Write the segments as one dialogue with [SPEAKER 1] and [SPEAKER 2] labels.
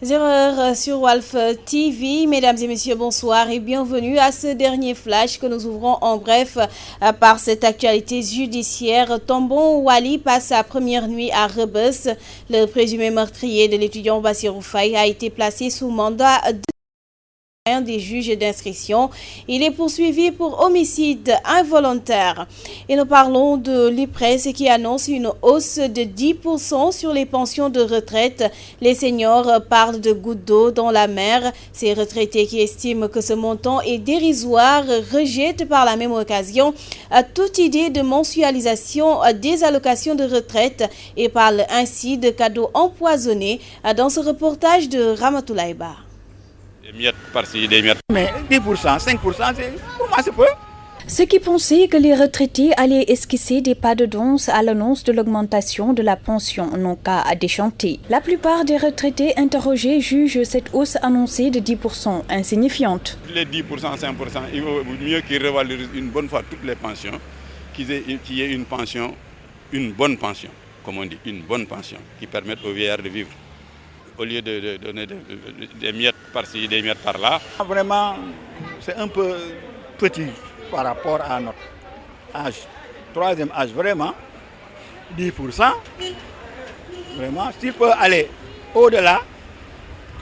[SPEAKER 1] 0h sur Walf TV. Mesdames et messieurs, bonsoir et bienvenue à ce dernier flash que nous ouvrons en bref par cette actualité judiciaire. Tombon Wali passe sa première nuit à Rebeuss. Le présumé meurtrier de l'étudiant Bassirou Faye a été placé sous mandat des juges d'instruction. Il est poursuivi pour homicide involontaire. Et nous parlons de l'IPRES qui annonce une hausse de 10% sur les pensions de retraite. Les seniors parlent de gouttes d'eau dans la mer. Ces retraités qui estiment que ce montant est dérisoire rejettent par la même occasion toute idée de mensualisation des allocations de retraite et parlent ainsi de cadeaux empoisonnés dans ce reportage de Ramatoulaye Ba.
[SPEAKER 2] Des miettes par-ci, des miettes.
[SPEAKER 3] Mais 10%, 5%, pour moi c'est peu.
[SPEAKER 4] Ceux qui pensaient que les retraités allaient esquisser des pas de danse à l'annonce de l'augmentation de la pension n'ont qu'à déchanter. La plupart des retraités interrogés jugent cette hausse annoncée de 10% insignifiante.
[SPEAKER 2] Les 10%, 5%, il vaut mieux qu'ils revalorisent une bonne fois toutes les pensions, qu'il y ait une pension, une bonne pension, comme on dit, une bonne pension, qui permette aux vieillards de vivre. Au lieu de donner des miettes par-ci, des miettes par-là.
[SPEAKER 3] Vraiment, c'est un peu petit par rapport à notre âge. Troisième âge, vraiment, 10%. Vraiment, s'il peut aller au-delà,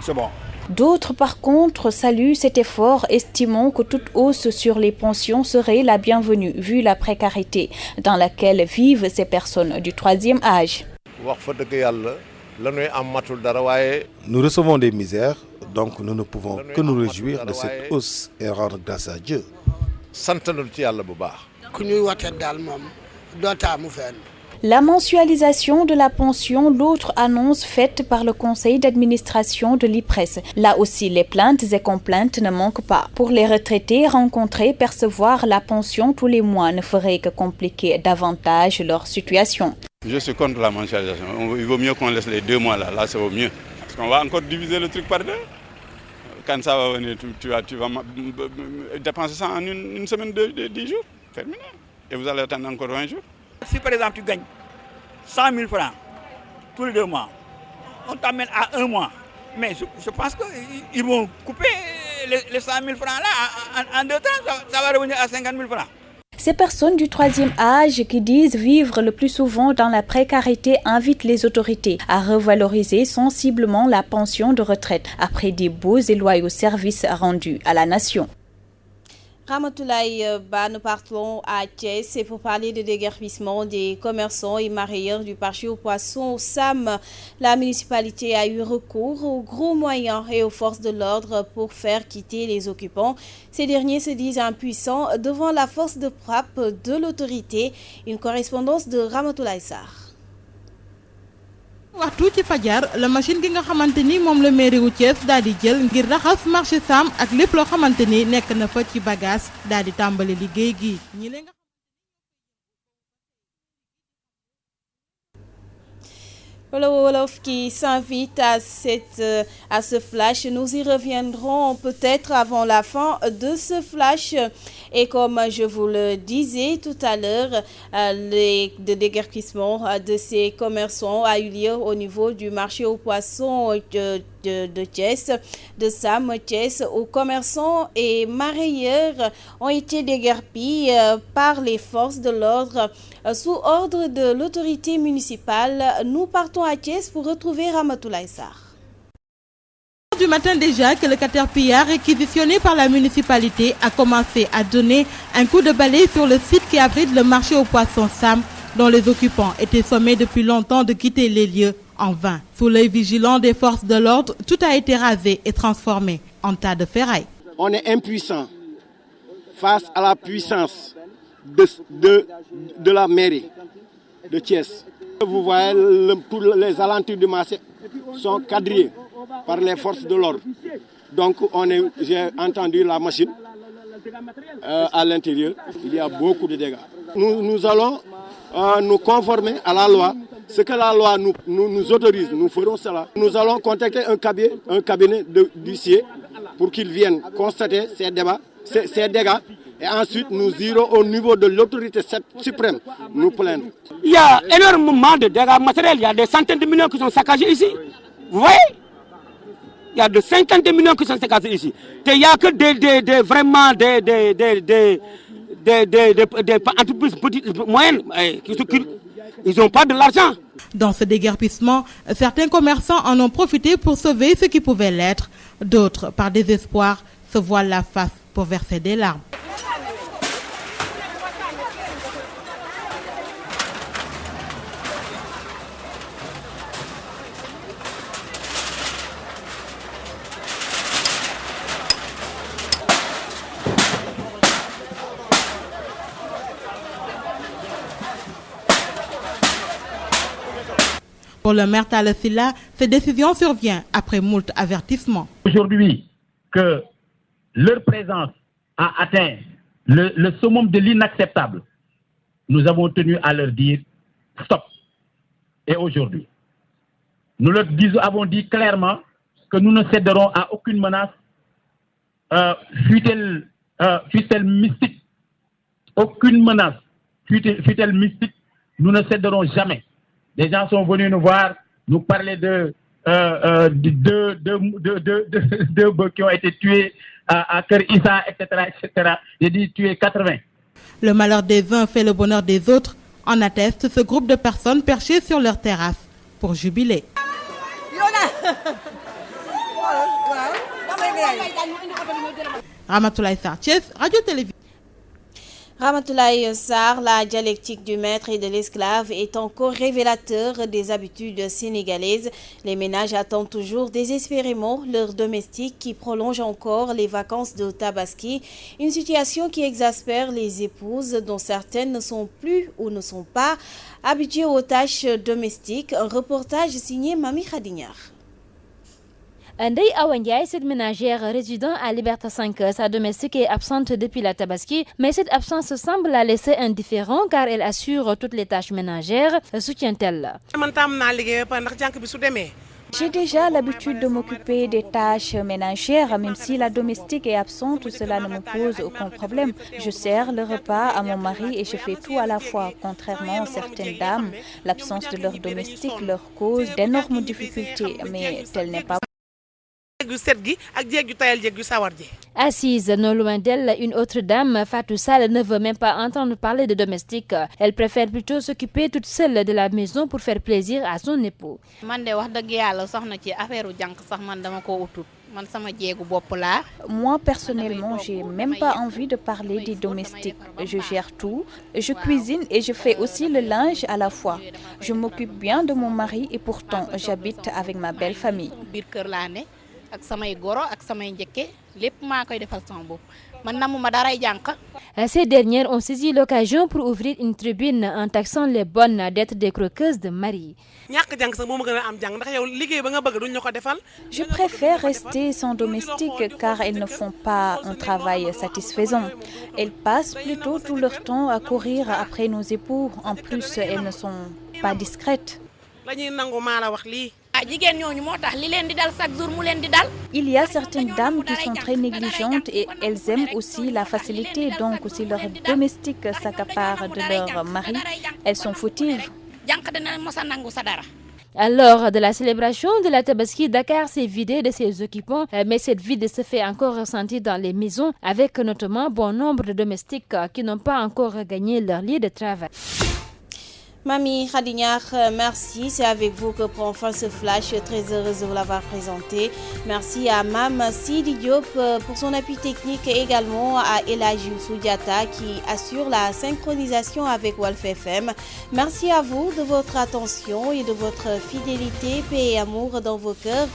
[SPEAKER 3] c'est bon.
[SPEAKER 4] D'autres, par contre, saluent cet effort, estimant que toute hausse sur les pensions serait la bienvenue, vu la précarité dans laquelle vivent ces personnes du troisième âge.
[SPEAKER 5] Nous recevons des misères, donc nous ne pouvons que nous réjouir de cette hausse et rendre grâce à Dieu.
[SPEAKER 4] La mensualisation de la pension, l'autre annonce faite par le conseil d'administration de l'IPRES. Là aussi, les plaintes et complaintes ne manquent pas. Pour les retraités rencontrés, percevoir la pension tous les mois ne ferait que compliquer davantage leur situation.
[SPEAKER 2] Je suis contre la mensualisation. Il vaut mieux qu'on laisse les 2 mois là c'est au mieux. Parce qu'on va encore diviser le truc par 2. Quand ça va venir, tu vas dépenser ça en une semaine de 10 jours. Terminé. Et vous allez attendre encore 20 jours.
[SPEAKER 3] Si par exemple tu gagnes 100 000 francs tous les 2 mois, on t'amène à 1 mois. Mais je pense qu'ils vont couper les 100 000 francs là en 2 temps, ça va revenir à 50 000 francs.
[SPEAKER 4] Ces personnes du troisième âge qui disent vivre le plus souvent dans la précarité invitent les autorités à revaloriser sensiblement la pension de retraite après des beaux et loyaux services rendus à la nation.
[SPEAKER 1] Ramatoulaye Ba, nous partons à Thiès et pour parler de déguerpissement des commerçants et marailleurs du marché aux poissons au SAM. La municipalité a eu recours aux gros moyens et aux forces de l'ordre pour faire quitter les occupants. Ces derniers se disent impuissants devant la force de frappe de l'autorité. Une correspondance de Ramatoulaye Sarr.
[SPEAKER 6] waxtu ci fajar la machine gi nga xamanteni mom le mairie wu Thiès daal di jël ngir raxas marché Sam ak lepp lo xamanteni nek na fa ci bagage daal di tambali liggéey gi ñi le nga
[SPEAKER 1] Wolof qui s'invite à ce flash. Nous y reviendrons peut-être avant la fin de ce flash. Et comme je vous le disais tout à l'heure, le déguerpissement de ces commerçants a eu lieu au niveau du marché aux poissons de Thiès, de Sam Thiès, où commerçants et marailleurs ont été déguerpis par les forces de l'ordre sous ordre de l'autorité municipale. Nous partons à Thiès pour retrouver Ramatoulaye Sarr.
[SPEAKER 6] Du matin déjà que le Caterpillar réquisitionné par la municipalité a commencé à donner un coup de balai sur le site qui abrite le marché aux poissons Sam, dont les occupants étaient sommés depuis longtemps de quitter les lieux en vain. Sous l'œil vigilant des forces de l'ordre, tout a été rasé et transformé en tas de ferraille.
[SPEAKER 7] On est impuissant face à la puissance de la mairie de Thiès. Vous voyez, tous les alentours du marché sont quadrillés par les forces de l'ordre. Donc j'ai entendu la machine à l'intérieur. Il y a beaucoup de dégâts. Nous allons nous conformer à la loi. Ce que la loi nous autorise, nous ferons cela. Nous allons contacter un cabinet d'huissier pour qu'ils viennent constater ces dégâts. Et ensuite, nous irons au niveau de l'autorité suprême nous plaindre.
[SPEAKER 8] Il y a énormément de dégâts matériels. Il y a des centaines de millions qui sont saccagés ici. Vous voyez? Il y a de 50 millions qui sont séquestrés ici. Il n'y a que des entreprises petites, moyennes. Ils n'ont pas de l'argent.
[SPEAKER 6] Dans ce déguerpissement, certains commerçants en ont profité pour sauver ce qui pouvait l'être. D'autres, par désespoir, se voilent la face pour verser des larmes. Pour le maire Talla Sylla, cette décision survient après moult avertissements.
[SPEAKER 9] Aujourd'hui, que leur présence a atteint le summum de l'inacceptable, nous avons tenu à leur dire stop. Et aujourd'hui, nous leur avons dit clairement que nous ne céderons à aucune menace, fût-elle mystique, aucune menace, fût-elle mystique, nous ne céderons jamais. Les gens sont venus nous voir, nous parler de deux bœufs qui ont été tués à Kër Issa, etc. J'ai dit tuer 80.
[SPEAKER 6] Le malheur des uns fait le bonheur des autres. En atteste ce groupe de personnes perchées sur leur terrasse pour jubiler. Ramatoulaye Sarr, Thiès, Radio-Télévision.
[SPEAKER 1] Ramatoulaye Sarr, la dialectique du maître et de l'esclave est encore révélateur des habitudes sénégalaises. Les ménages attendent toujours désespérément leurs domestiques qui prolongent encore les vacances de Tabaski. Une situation qui exaspère les épouses dont certaines ne sont plus ou ne sont pas habituées aux tâches domestiques. Un reportage signé Mami Khadiniar.
[SPEAKER 10] Ndeye Awa Ndiaye, cette ménagère résidant à Liberté 5, sa domestique est absente depuis la Tabaski, mais cette absence semble la laisser indifférent car elle assure toutes les tâches ménagères, soutient-elle.
[SPEAKER 4] J'ai déjà l'habitude de m'occuper des tâches ménagères, même si la domestique est absente, cela ne me pose aucun problème. Je sers le repas à mon mari et je fais tout à la fois. Contrairement à certaines dames, l'absence de leur domestique leur cause d'énormes difficultés, mais tel n'est pas.
[SPEAKER 10] Assise non loin d'elle, une autre dame, Fatou Sall, ne veut même pas entendre parler de domestique. Elle préfère plutôt s'occuper toute seule de la maison pour faire plaisir à son époux.
[SPEAKER 4] Moi, personnellement, j'ai même pas envie de parler des domestiques. Je gère tout, je cuisine et je fais aussi le linge à la fois. Je m'occupe bien de mon mari et pourtant, j'habite avec ma belle famille.
[SPEAKER 10] Ces dernières ont saisi l'occasion pour ouvrir une tribune en taxant les bonnes d'être des croqueuses de mari.
[SPEAKER 4] Je préfère rester sans domestique car elles ne font pas un travail satisfaisant. Elles passent plutôt tout leur temps à courir après nos époux. En plus, elles ne sont pas discrètes. Il y a certaines dames qui sont très négligentes et elles aiment aussi la facilité. Donc, si leurs domestiques s'accaparent de leur mari, elles sont fautives.
[SPEAKER 10] Lors de la célébration de la Tabaski, Dakar s'est vidé de ses occupants, mais cette vide se fait encore ressentir dans les maisons, avec notamment bon nombre de domestiques qui n'ont pas encore gagné leur lieu de travail.
[SPEAKER 1] Mami Khadiniar, merci. C'est avec vous que prend fin ce flash. Très heureuse de vous l'avoir présenté. Merci à Mam Sidi Diop pour son appui technique et également à Elhadji Soudiata qui assure la synchronisation avec Walf FM. Merci à vous de votre attention et de votre fidélité, paix et amour dans vos cœurs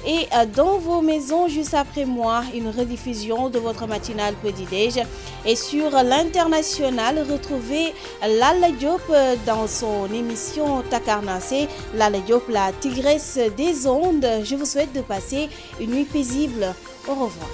[SPEAKER 1] et dans vos maisons. Juste après moi, une rediffusion de votre matinale Petit-Déj. Et sur l'international, retrouvez Lalla Diop dans son émission Takarnassé. Lalla Diop, la tigresse des ondes. Je vous souhaite de passer une nuit paisible. Au revoir.